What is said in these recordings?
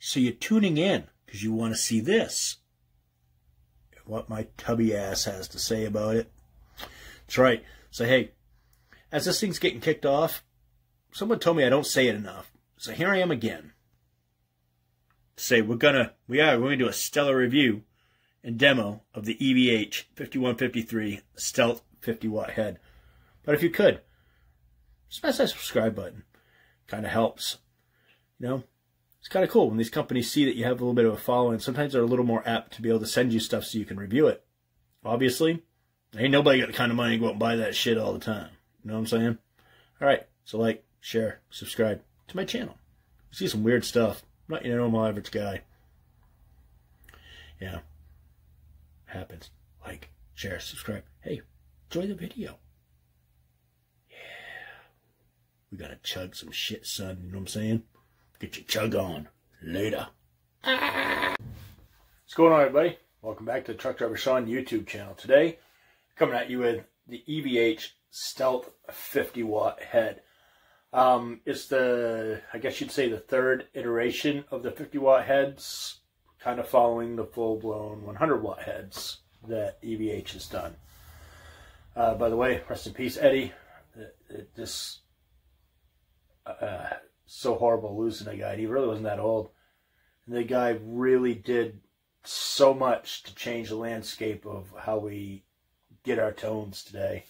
So you're tuning in because you want to see this. What my tubby ass has to say about it. That's right. So hey, as this thing's getting kicked off, someone told me I don't say it enough. So here I am again. Say we're gonna do a stellar review and demo of the EVH 5150III Stealth 50W head. But if you could, smash that subscribe button. Kind of helps. You know, it's kind of cool when these companies see that you have a little bit of a following. Sometimes they're a little more apt to be able to send you stuff so you can review it. Obviously, ain't nobody got the kind of money to go out and buy that shit all the time. You know what I'm saying? All right, so like, share, subscribe to my channel. You see some weird stuff. I'm not your normal average guy. Yeah. Happens. Like, share, subscribe. Hey, enjoy the video. Yeah. We gotta chug some shit, son. You know what I'm saying? Get your chug on. Later. What's going on, everybody? Welcome back to the Truck Driver Sean YouTube channel. Today, coming at you with the EVH Stealth 50W head. It's the, I guess you'd say, the third iteration of the 50W heads, kind of following the full-blown 100W heads that EVH has done. By the way, rest in peace, Eddie. This so horrible losing a guy. He really wasn't that old. And the guy really did so much to change the landscape of how we get our tones today.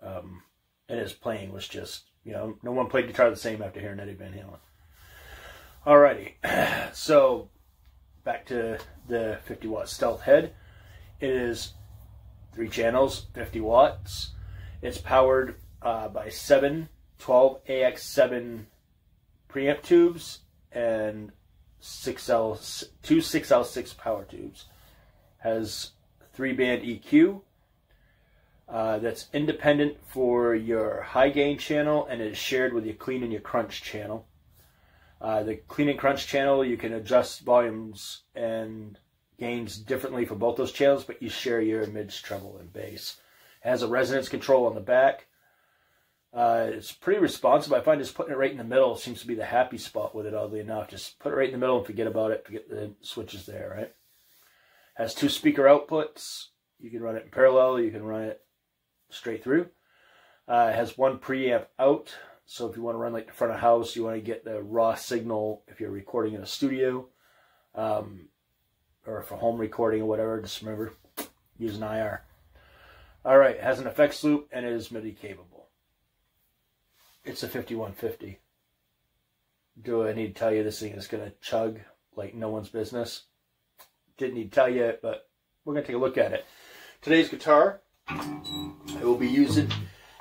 And his playing was just, you know, no one played guitar the same after hearing Eddie Van Halen. Alrighty, so back to the 50W Stealth head. It is 3 channels, 50 watts. It's powered by 7 12AX7 preamp tubes and 2 6L6 power tubes. Has 3-band EQ. That's independent for your high gain channel and is shared with your clean and your crunch channel. The clean and crunch channel, you can adjust volumes and gains differently for both those channels, but you share your mids, treble, and bass. It has a resonance control on the back. It's pretty responsive. I find just putting it right in the middle seems to be the happy spot with it, oddly enough. Just put it right in the middle and forget about it. Forget the switches there, right? Has 2 speaker outputs. You can run it in parallel. You can run it straight through. It has 1 preamp out. So if you want to run like the front of house, you want to get the raw signal if you're recording in a studio. Or for home recording or whatever, just remember, use an IR. Alright, it has an effects loop and it is MIDI capable. It's a 5150. Do I need to tell you this thing is going to chug like no one's business? Didn't need to tell you, but we're going to take a look at it. Today's guitar, I will be using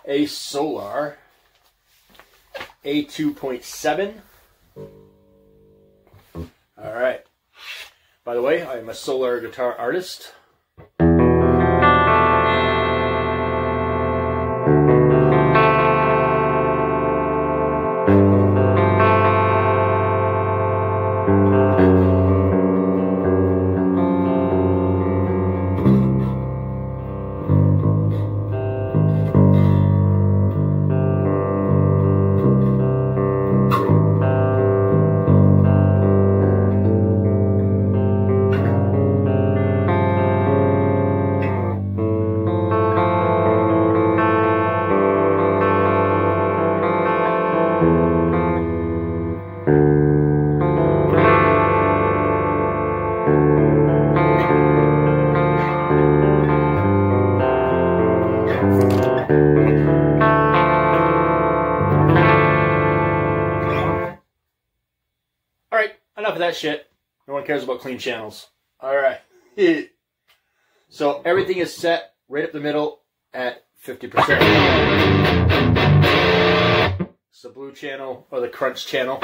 a Solar A2.7. Alright. By the way, I am a Solar guitar artist. Enough of that shit. No one cares about clean channels. Alright. So everything is set right up the middle at 50%. It's the blue channel or the crunch channel.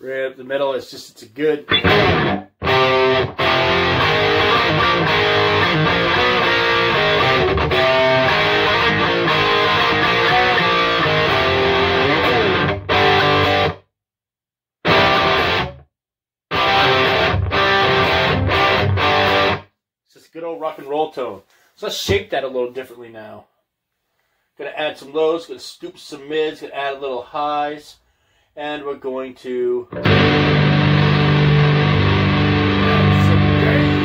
Right up the middle, it's a good. good old rock and roll tone. So let's shape that a little differently now. Gonna add some lows, gonna stoop some mids, gonna add a little highs, and we're going to add some gain.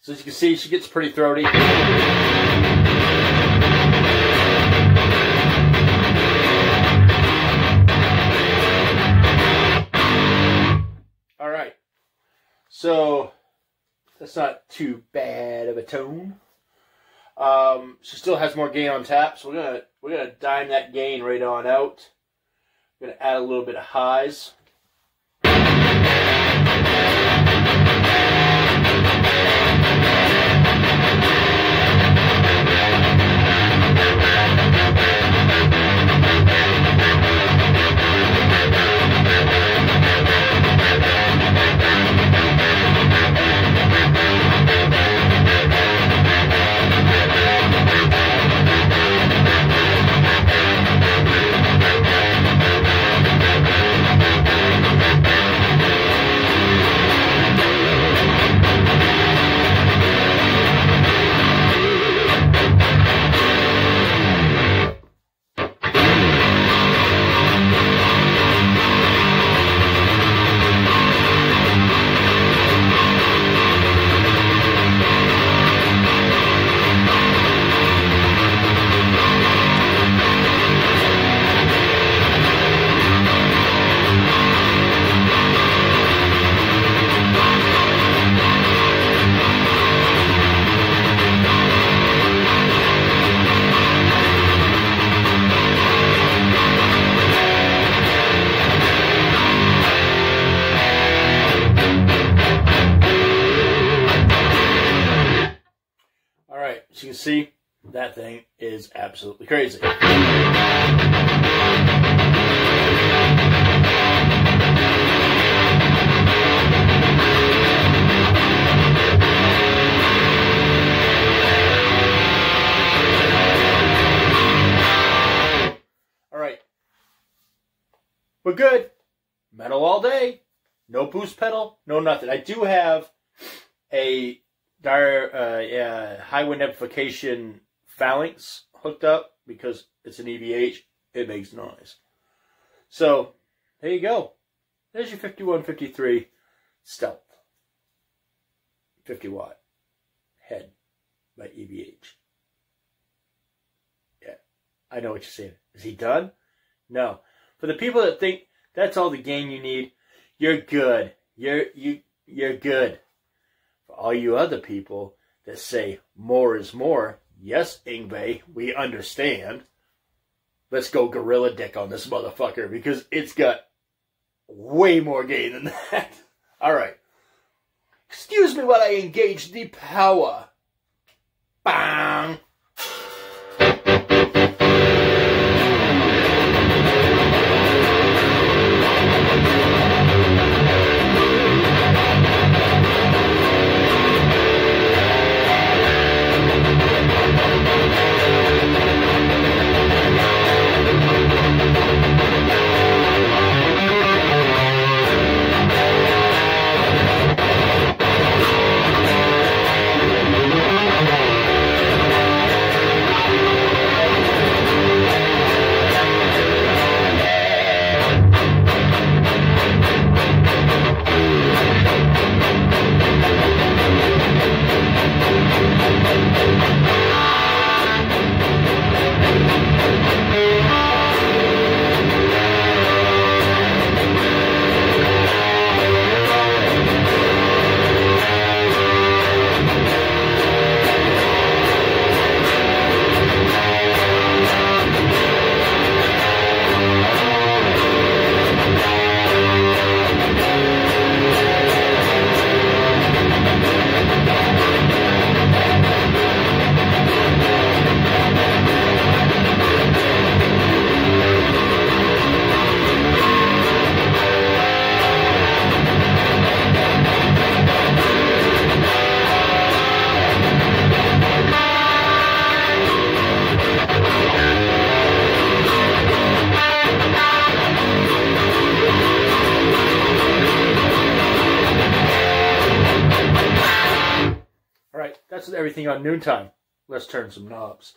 So as you can see, she gets pretty throaty. All right, so that's not too bad of a tone. She still has more gain on tap, so we're gonna dime that gain right on out. We're gonna add a little bit of highs. As you can see, that thing is absolutely crazy. All right, we're good. Metal all day. No boost pedal, no nothing. I do have a Highwind Amplification Phalanx hooked up because it's an EVH. It makes noise. So there you go. There's your 5153 Stealth 50 watt head by EVH. Yeah, I know what you're saying. Is he done? No. For the people that think that's all the gain you need, you're good. You're good. For all you other people that say more is more, yes, Ingve, we understand. Let's go gorilla dick on this motherfucker because it's got way more gain than that. All right. Excuse me while I engage the power. Bang! everything on noontime. Let's turn some knobs.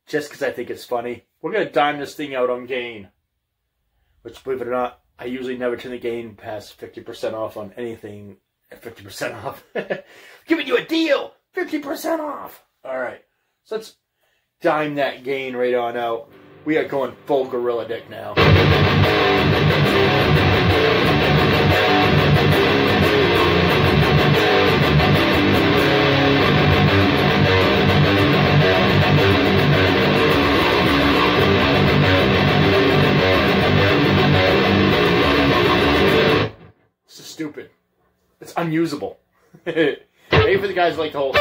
Just because I think it's funny. We're going to dime this thing out on gain. Which, believe it or not, I usually never turn the gain past 50% off on anything. 50% off. Giving you a deal! 50% off! Alright. So let's dime that gain right on out. We are going full gorilla dick now. This is stupid. It's unusable. Maybe for the guys like the whole...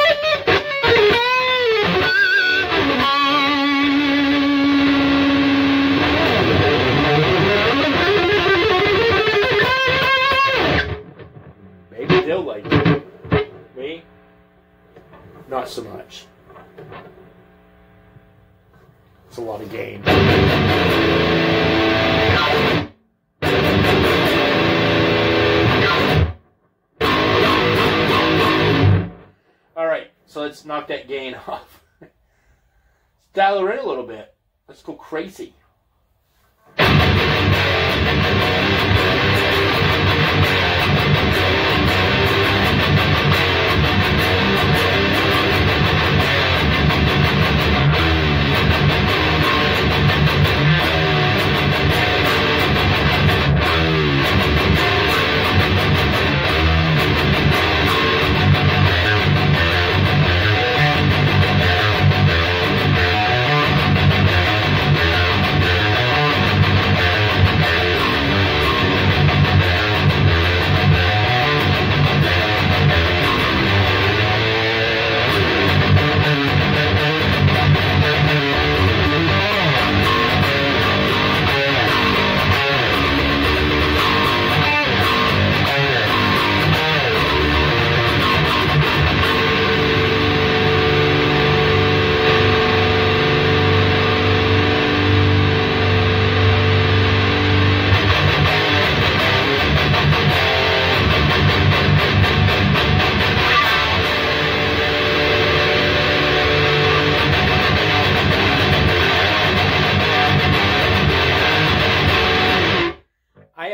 Maybe they'll like it. Me? Not so much. It's a lot of gain. Alright, so let's knock that gain off. Let's dial her in a little bit. Let's go crazy.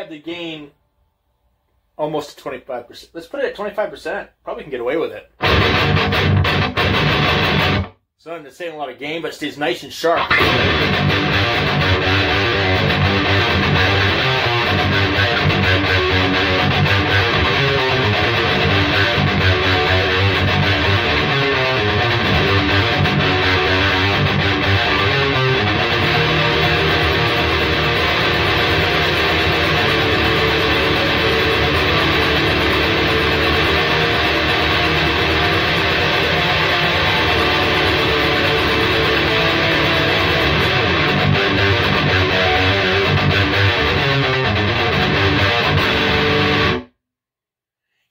The gain almost to 25%. Let's put it at 25%. Probably can get away with it. So I'm not saying a lot of gain, but it stays nice and sharp.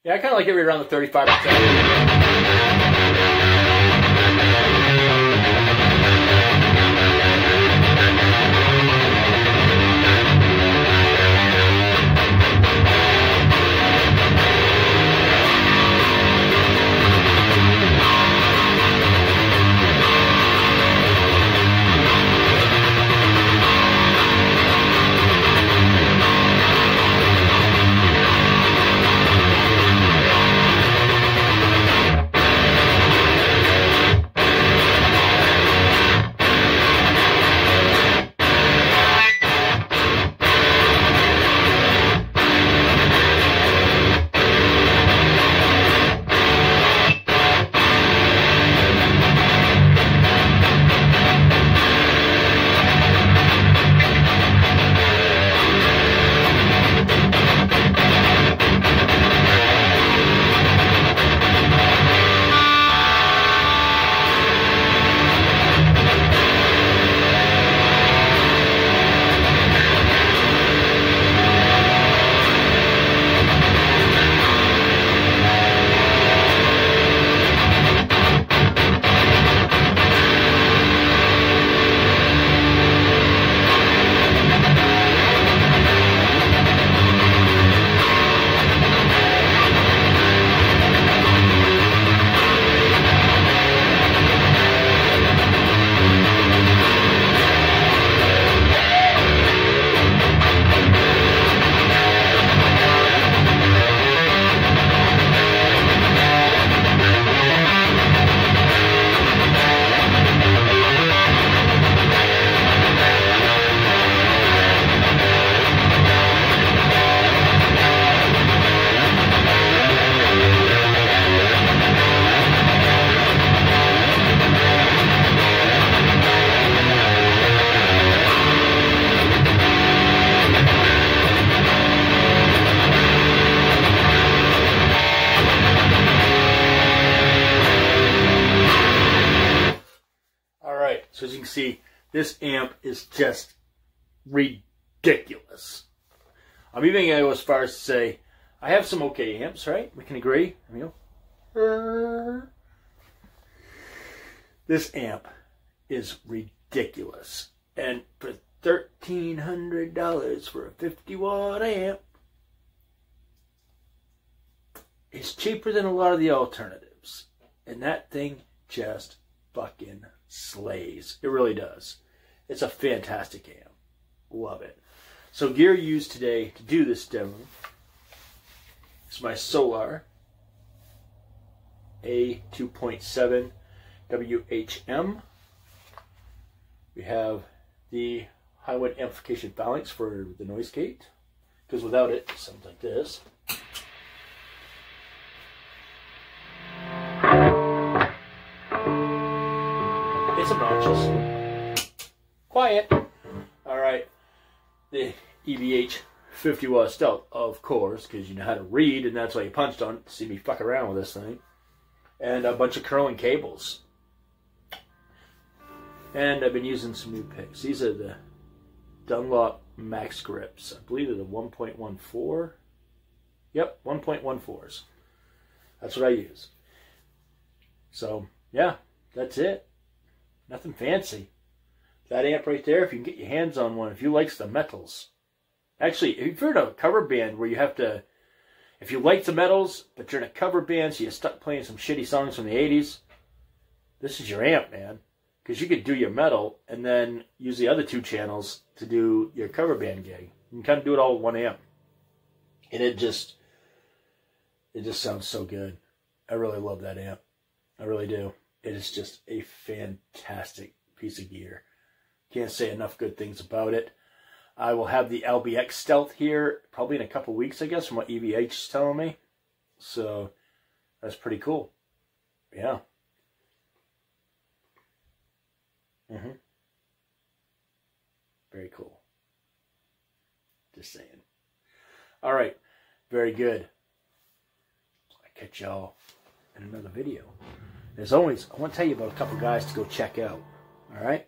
Yeah, I kind of like it right around the 35%. So as you can see, this amp is just ridiculous. I'm even going to go as far as to say, I have some okay amps, right? We can agree. There we go. This amp is ridiculous. And for $1,300 for a 50-watt amp, it's cheaper than a lot of the alternatives. And that thing just fucking slays. It really does. It's a fantastic amp. Love it. So gear used today to do this demo is my Solar A2.7 WHM. We have the Highwind Amplification Phalanx for the noise gate, because without it, it sounds like this. It's obnoxious. Quiet. Alright. The EVH 50W Stealth, of course, because you know how to read, and that's why you punched on it to see me fuck around with this thing. And a bunch of Kirlin cables. And I've been using some new picks. These are the Dunlop Max Grips. I believe they're the 1.14. Yep, 1.14s. That's what I use. So, yeah, that's it. Nothing fancy. That amp right there, if you can get your hands on one, if you like the metals. Actually, if you've heard of a cover band where you have to, if you like the metals, but you're in a cover band, so you're stuck playing some shitty songs from the 80s, this is your amp, man. Because you could do your metal and then use the other two channels to do your cover band gig. You can kind of do it all with one amp. And it just sounds so good. I really love that amp. I really do. It is just a fantastic piece of gear. Can't say enough good things about it. I will have the LBX Stealth here probably in a couple weeks, I guess, from what EVH is telling me. So that's pretty cool. Yeah. Very cool. Just saying. All right. Very good. I catch y'all in another video. As always, I want to tell you about a couple guys to go check out. All right?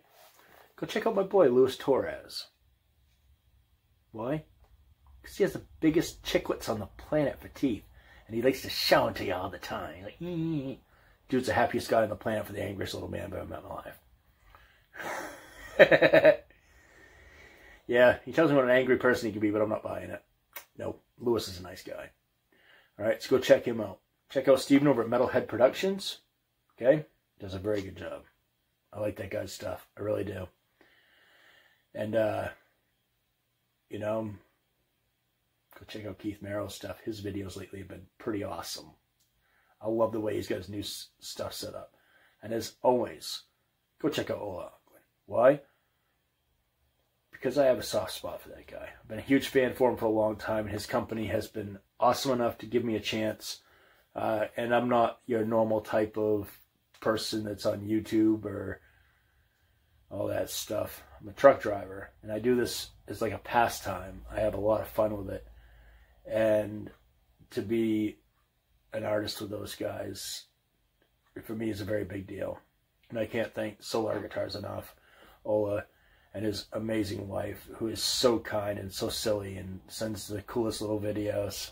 Go check out my boy, Luis Torres. Why? Because he has the biggest chiclets on the planet for teeth. And he likes to shout to you all the time. Like, dude's the happiest guy on the planet for the angriest little man I've ever met in my life. Yeah, he tells me what an angry person he can be, but I'm not buying it. No, Lewis is a nice guy. All right, so go check him out. Check out Steven over at Metalhead Productions. Okay? Does a very good job. I like that guy's stuff. I really do. And, you know, go check out Keith Merrill's stuff. His videos lately have been pretty awesome. I love the way he's got his new stuff set up. And as always, go check out Ola. Why? Because I have a soft spot for that guy. I've been a huge fan for him for a long time, and his company has been awesome enough to give me a chance. And I'm not your normal type of person that's on YouTube or all that stuff. I'm a truck driver, and I do this as like a pastime. I have a lot of fun with it. And to be an artist with those guys, for me, is a very big deal. And I can't thank Solar Guitars enough. Ola and his amazing wife, who is so kind and so silly and sends the coolest little videos.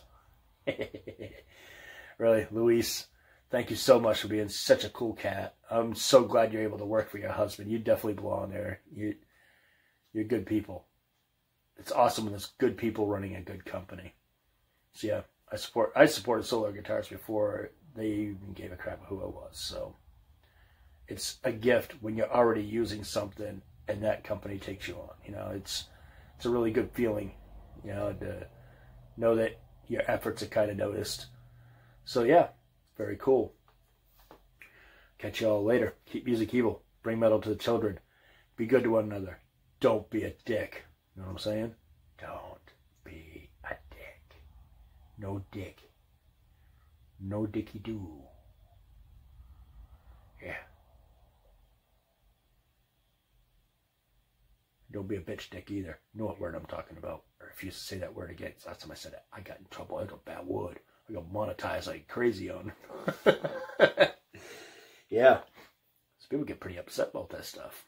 Really, Luis, thank you so much for being such a cool cat. I'm so glad you're able to work for your husband. You definitely belong there. You're good people. It's awesome when there's good people running a good company. So yeah, I supported Solar Guitars before they even gave a crap who I was. So it's a gift when you're already using something and that company takes you on. You know, it's a really good feeling, you know, to know that your efforts are kind of noticed. So yeah, very cool. Catch y'all later. Keep music evil. Bring metal to the children. Be good to one another. Don't be a dick. You know what I'm saying? Don't be a dick. No dick. No dicky do. Yeah. Don't be a bitch dick either. You know what word I'm talking about. Or if you say that word again, last time I said it, I got in trouble. I got bad word. I got monetized like crazy on. Yeah. So people get pretty upset about that stuff.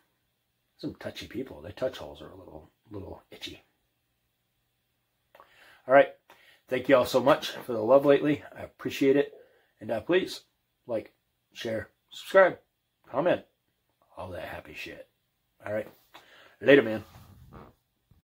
Some touchy people. Their touch holes are a little itchy. All right. Thank you all so much for the love lately. I appreciate it. And please like, share, subscribe, comment, all that happy shit. All right. Later, man.